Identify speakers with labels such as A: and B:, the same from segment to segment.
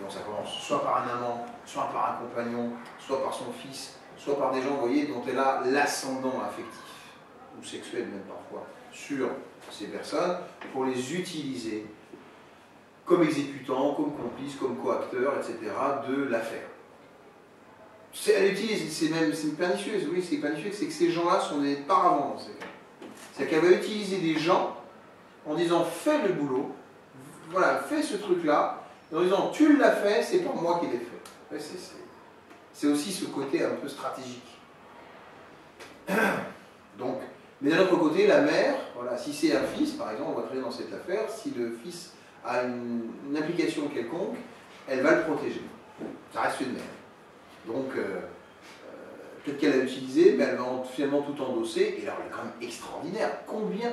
A: donc ça commence soit par un amant, soit par un compagnon, soit par son fils, soit par des gens, vous voyez, dont elle a l'ascendant affectif, ou sexuel même parfois, sur ces personnes, pour les utiliser comme exécutants, comme complices, comme coacteurs, etc., de l'affaire. Elle utilise, c'est pernicieux, oui, c'est pernicieux, c'est que ces gens-là sont des paravents dans ces cas. C'est-à-dire qu'elle va utiliser des gens en disant fais le boulot, voilà, fais ce truc-là, et en disant tu l'as fait, c'est pas moi qui l'ai fait. Ouais, c'est aussi ce côté un peu stratégique. Donc, mais d'un autre côté, la mère, voilà, si c'est un fils, par exemple, on va travailler dans cette affaire, si le fils a une implication quelconque, elle va le protéger. Ça reste une mère. Donc, peut-être qu'elle a utilisé, mais elle va finalement tout endosser, et alors elle est quand même extraordinaire.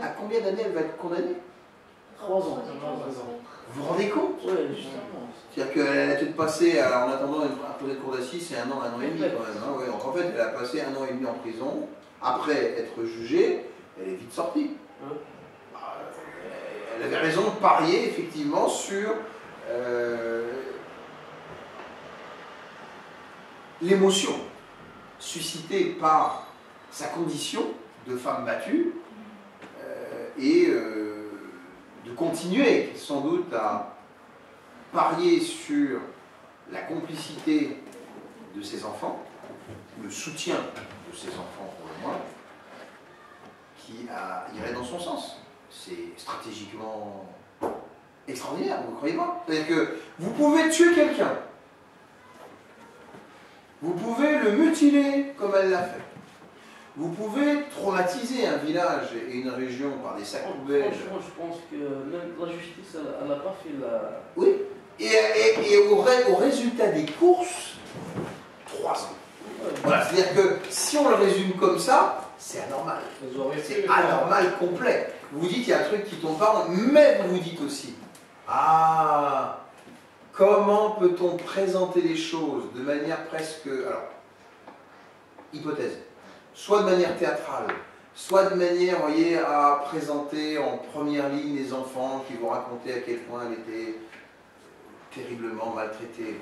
A: À combien d'années elle va être condamnée?
B: 3 ans.
A: Vous vous rendez compte?
B: Oui, justement.
A: C'est-à-dire qu'elle a peut-être passé, en attendant un procès de cour d'assises, c'est un an et demi quand même. Hein, ouais. Donc en fait, elle a passé 1 an et demi en prison, après être jugée, elle est vite sortie. Elle avait raison de parier, effectivement, sur l'émotion suscitée par sa condition de femme battue et de continuer sans doute à parier sur la complicité de ses enfants, le soutien de ses enfants pour le moins, qui irait dans son sens. C'est stratégiquement extraordinaire, vous ne croyez pas? C'est-à-dire que vous pouvez tuer quelqu'un, vous pouvez le mutiler comme elle l'a fait, vous pouvez traumatiser un village et une région par des sacs poubelles.
B: Franchement, je pense que même la justice, elle n'a pas fait la...
A: Oui, et au résultat des courses, 3 ans. Voilà, c'est-à-dire que si on le résume comme ça, c'est anormal. C'est anormal complet. Vous vous dites, il y a un truc qui tombe pas, mais vous vous dites aussi, ah, comment peut-on présenter les choses de manière presque... Alors, hypothèse. Soit de manière théâtrale, soit de manière, vous voyez, à présenter en première ligne les enfants qui vont raconter à quel point elle était terriblement maltraitée,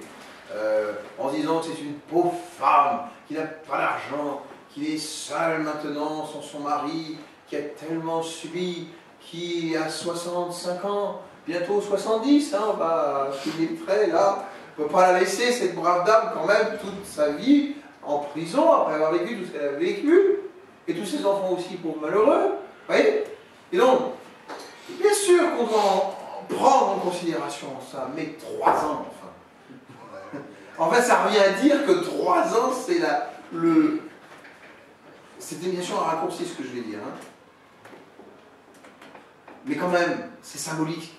A: en disant que c'est une pauvre femme qui n'a pas d'argent, qui est seule maintenant sans son mari, qui a tellement subi, qui a 65 ans, bientôt 70, hein, on va soulever le trait là, on ne peut pas la laisser, cette brave dame, quand même, toute sa vie en prison, après avoir vécu tout ce qu'elle a vécu, et tous ses enfants aussi pauvres malheureux, vous voyez? Et donc, bien sûr qu'on doit prendre en considération ça, mais 3 ans, enfin. En fait, ça revient à dire que 3 ans, c'est C'était bien sûr un raccourci ce que je vais dire, hein. Mais quand même, c'est symbolique.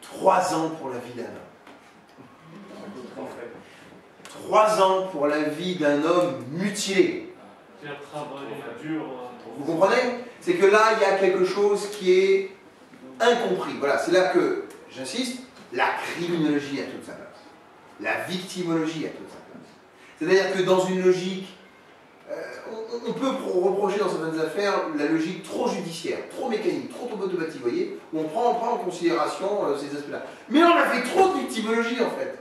A: 3 ans pour la vie d'un homme. 3 ans pour la vie d'un homme mutilé. Vous comprenez? C'est que là, il y a quelque chose qui est incompris. Voilà, c'est là que, j'insiste, la criminologie a toute sa place. La victimologie a toute sa place. C'est-à-dire que dans une logique, on peut reprocher dans certaines affaires la logique trop judiciaire, trop mécanique, trop automatique, vous voyez, où on prend en considération ces aspects-là. Mais on a fait trop de victimologie, en fait.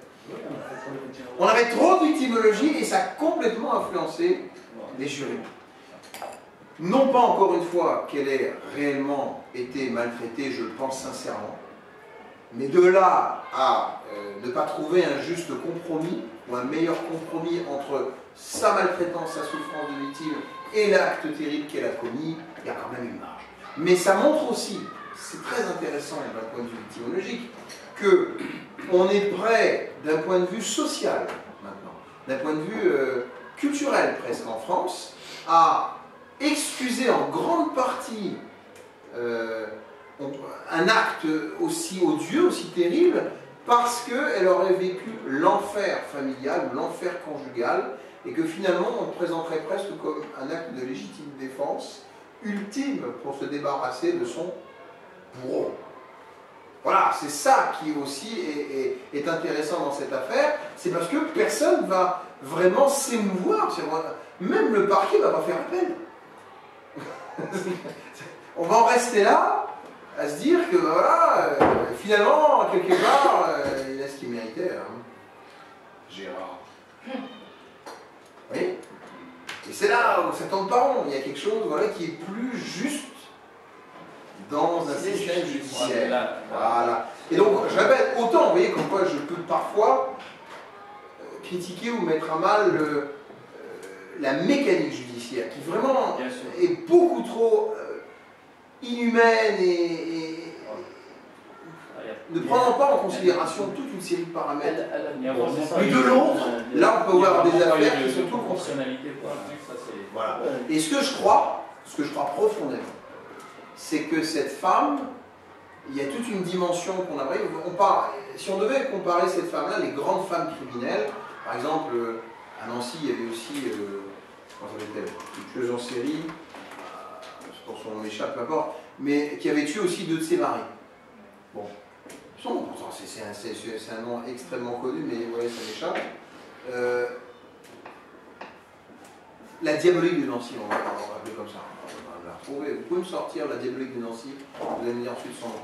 A: On avait trop de victimologie et ça a complètement influencé les jurés. Non pas encore une fois qu'elle ait réellement été maltraitée, je le pense sincèrement, mais de là à ne pas trouver un juste compromis ou un meilleur compromis entre sa maltraitance, sa souffrance de victime et l'acte terrible qu'elle a commis, il y a quand même une marge. Mais ça montre aussi, c'est très intéressant d'un point de vue victimologique, qu'on est prêt d'un point de vue social maintenant, d'un point de vue culturel presque en France, à excuser en grande partie un acte aussi odieux, aussi terrible, parce qu'elle aurait vécu l'enfer familial ou l'enfer conjugal, et que finalement on le présenterait presque comme un acte de légitime défense ultime pour se débarrasser de son bourreau. Voilà, c'est ça qui aussi est intéressant dans cette affaire, c'est parce que personne ne va vraiment s'émouvoir, même le parquet ne va pas faire appel. On va en rester là, à se dire que voilà, finalement, quelque part, il a ce qu'il méritait, judiciaire. Hein. Gérard. Vous voyez? Et c'est là où ça tombe pas rond. Il y a quelque chose voilà, qui est plus juste dans un système judiciaire. Voilà. Et donc, je répète, autant, vous voyez, comme quoi je peux parfois critiquer ou mettre à mal la mécanique judiciaire, qui vraiment est beaucoup trop inhumaine et ne prenant pas en considération toute une série de paramètres. Mais de l'autre, là on peut avoir des affaires qui sont tout le contraire. Voilà. Et ce que je crois profondément, c'est que cette femme, il y a toute une dimension qu'on a. Si on devait comparer cette femme-là, les grandes femmes criminelles, par exemple, à Nancy, il y avait aussi, comment s'appelle-t-elle, une tueuse en série, son nom m'échappe, peu importe, mais qui avait tué aussi 2 de ses maris. Bon. Pourtant, c'est un nom extrêmement connu, mais ouais, ça m'échappe. La diabolique de Nancy, on va l'appeler comme ça. On va la retrouver. Vous pouvez me sortir la diabolique de Nancy, vous allez me dire ensuite son nom.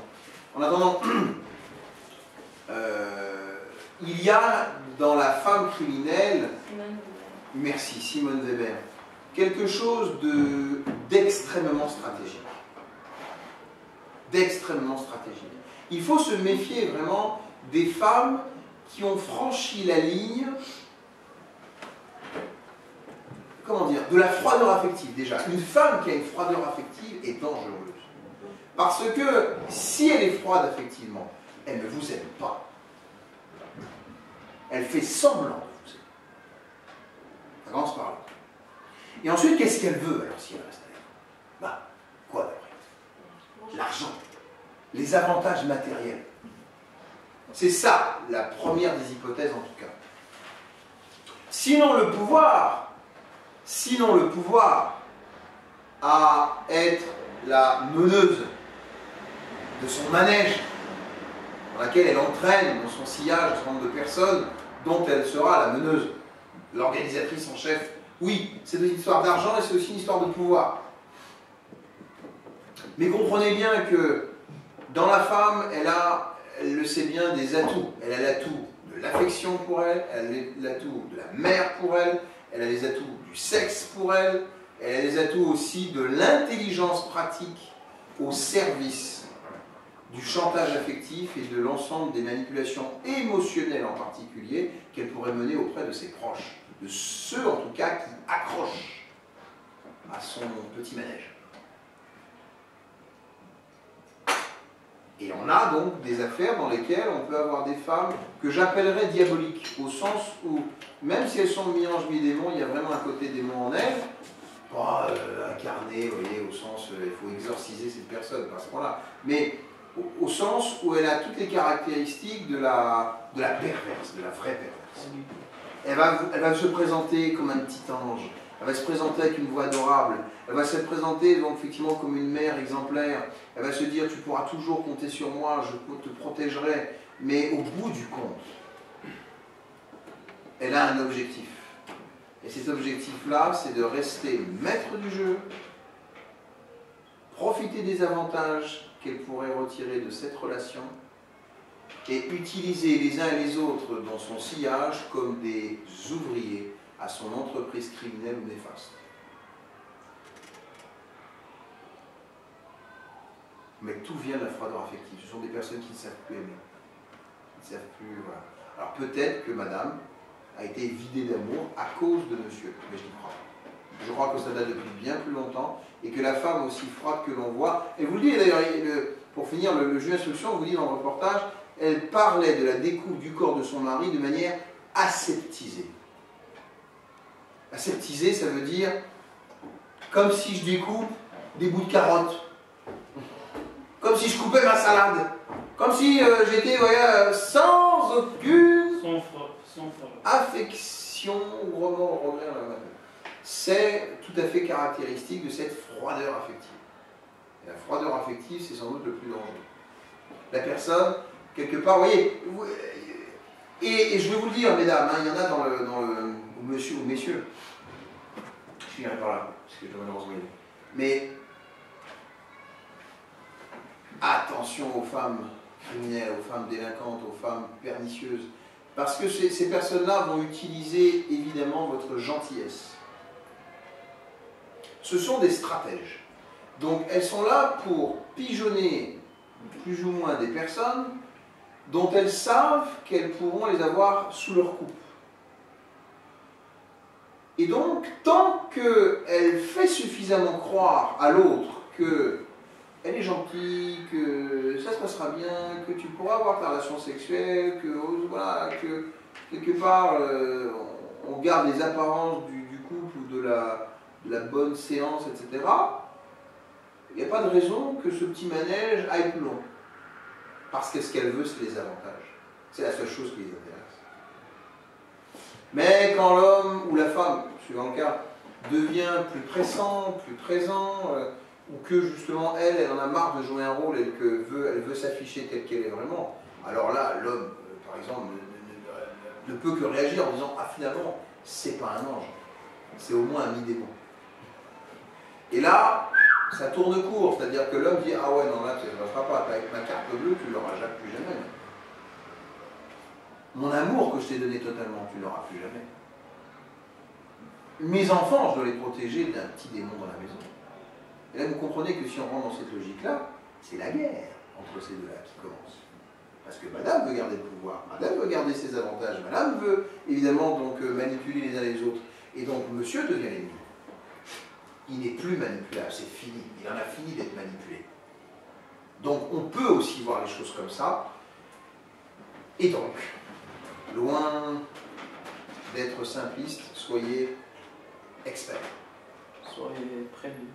A: En attendant, il y a dans la femme criminelle, merci, Simone Weber, quelque chose d'extrêmement stratégique. D'extrêmement stratégique. Il faut se méfier vraiment des femmes qui ont franchi la ligne, comment dire, de la froideur affective déjà. Une femme qui a une froideur affective est dangereuse. Parce que si elle est froide affectivement, elle ne vous aime pas. Elle fait semblant de vous aimer. Ça commence par là. Et ensuite, qu'est-ce qu'elle veut alors si elle reste avec vous? Bah, quoi d'après? L'argent. Les avantages matériels. C'est ça, la première des hypothèses en tout cas. Sinon le pouvoir à être la meneuse de son manège, dans laquelle elle entraîne dans son sillage un certain nombre de personnes dont elle sera la meneuse, l'organisatrice en chef. Oui, c'est une histoire d'argent et c'est aussi une histoire de pouvoir. Mais comprenez bien que dans la femme, elle le sait bien, des atouts. Elle a l'atout de l'affection pour elle, elle a l'atout de la mère pour elle, elle a les atouts du sexe pour elle, elle a les atouts aussi de l'intelligence pratique au service du chantage affectif et de l'ensemble des manipulations émotionnelles en particulier qu'elle pourrait mener auprès de ses proches, de ceux en tout cas qui accrochent à son petit manège. Et on a donc des affaires dans lesquelles on peut avoir des femmes que j'appellerais diaboliques, au sens où, même si elles sont mi-ange, mi-démon, il y a vraiment un côté démon en elles, pas incarné, vous voyez, au sens, il faut exorciser cette personne, pas à ce point-là, mais au sens où elle a toutes les caractéristiques de la perverse, de la vraie perverse. Elle va se présenter comme un petit ange, elle va se présenter avec une voix adorable, elle va se présenter donc effectivement comme une mère exemplaire, elle va se dire tu pourras toujours compter sur moi, je te protégerai, mais au bout du compte, elle a un objectif. Et cet objectif-là, c'est de rester maître du jeu, profiter des avantages qu'elle pourrait retirer de cette relation et utiliser les uns et les autres dans son sillage comme des ouvriers à son entreprise criminelle ou néfaste. Mais tout vient de la froideur affective. Ce sont des personnes qui ne savent plus aimer. Qui ne savent plus, voilà. Alors peut-être que madame a été vidée d'amour à cause de monsieur, mais je n'y crois pas. Je crois que ça date depuis bien plus longtemps et que la femme aussi froide que l'on voit, et vous le dites d'ailleurs, pour finir, le juge d'instruction vous dit dans le reportage, elle parlait de la découpe du corps de son mari de manière aseptisée. Aseptisée, ça veut dire comme si je découpe des bouts de carottes. Comme si je coupais ma salade. Comme si j'étais sans aucune affection ou remords, regret. C'est tout à fait caractéristique de cette froideur affective. Et la froideur affective, c'est sans doute le plus dangereux. La personne, quelque part, vous voyez, et je vais vous le dire, mesdames, hein, il y en a dans le ou monsieur ou messieurs. Je finirai par là, parce que je dois malheureusement y aller. Mais attention aux femmes criminelles, aux femmes délinquantes, aux femmes pernicieuses, Parce que ces personnes-là vont utiliser évidemment votre gentillesse. Ce sont des stratèges. Donc elles sont là pour pigeonner plus ou moins des personnes dont elles savent qu'elles pourront les avoir sous leur coupe. Et donc, tant qu'elle fait suffisamment croire à l'autre qu'elle est gentille, que ça se passera bien, que tu pourras avoir ta relation sexuelle, que, voilà, que quelque part on garde les apparences du couple ou de la bonne séance, etc., il n'y a pas de raison que ce petit manège aille plus loin. Parce que ce qu'elle veut, c'est les avantages. C'est la seule chose qui les intéresse. Mais quand l'homme ou la femme, suivant le cas, devient plus pressant, plus présent, ou que justement elle en a marre de jouer un rôle et qu'elle veut s'afficher telle qu'elle est vraiment, alors là, l'homme, par exemple, ne peut que réagir en disant « Ah, finalement, c'est pas un ange, c'est au moins un mi-démon. » Et là, ça tourne court, c'est-à-dire que l'homme dit « Ah ouais, non, là, tu ne passeras pas, avec ma carte bleue, tu ne l'auras plus jamais. Mon amour que je t'ai donné totalement, tu ne l'auras plus jamais. Mes enfants, je dois les protéger d'un petit démon dans la maison. » Et là, vous comprenez que si on rentre dans cette logique-là, c'est la guerre entre ces deux-là qui commence. Parce que madame veut garder le pouvoir, madame veut garder ses avantages, madame veut évidemment donc manipuler les uns les autres. Et donc monsieur devient l'ennemi. Il n'est plus manipulable, c'est fini. Il en a fini d'être manipulé. Donc on peut aussi voir les choses comme ça. Et donc, loin d'être simpliste, soyez experts.
B: Soyez prévenus.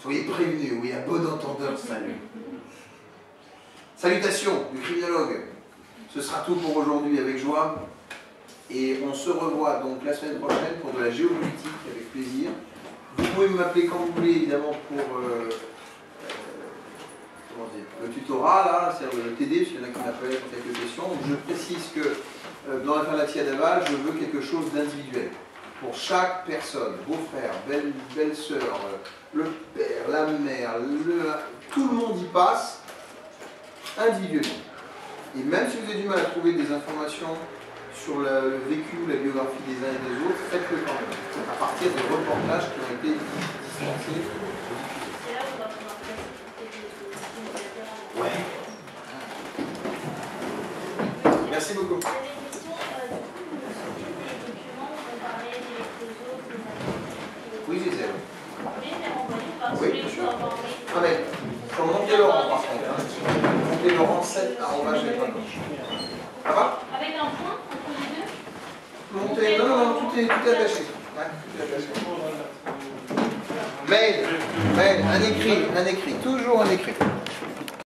A: Soyez prévenus, oui, à bon entendeur, salut. Salutations du criminologue. Ce sera tout pour aujourd'hui avec joie. Et on se revoit donc la semaine prochaine pour de la géopolitique avec plaisir. Vous pouvez m'appeler quand vous voulez, évidemment, pour le tutorat, là, c'est-à-dire le TD, parce qu'il y en a qui m'appellent pour quelques questions. Je précise que dans l'affaire Latia Daval, je veux quelque chose d'individuel. Pour chaque personne, beau-frère, belle-sœur, le père, la mère, tout le monde y passe individuellement. Et même si vous avez du mal à trouver des informations sur le vécu ou la biographie des uns et des autres, faites-le quand même, à partir des reportages qui ont été dispensés.
C: C'est là où on va pouvoir faire
A: Ouais. Merci beaucoup. Oui, je les ai. Oui, bien sûr. Ah, mais faut monter Laurent par contre. Hein. Monter Laurent 7 arrobas gmail.com. Ça va?
C: Avec un point entre les deux?
A: Monter. Non, tout est attaché. Ouais, tout est attaché. Mail, un écrit, toujours un écrit.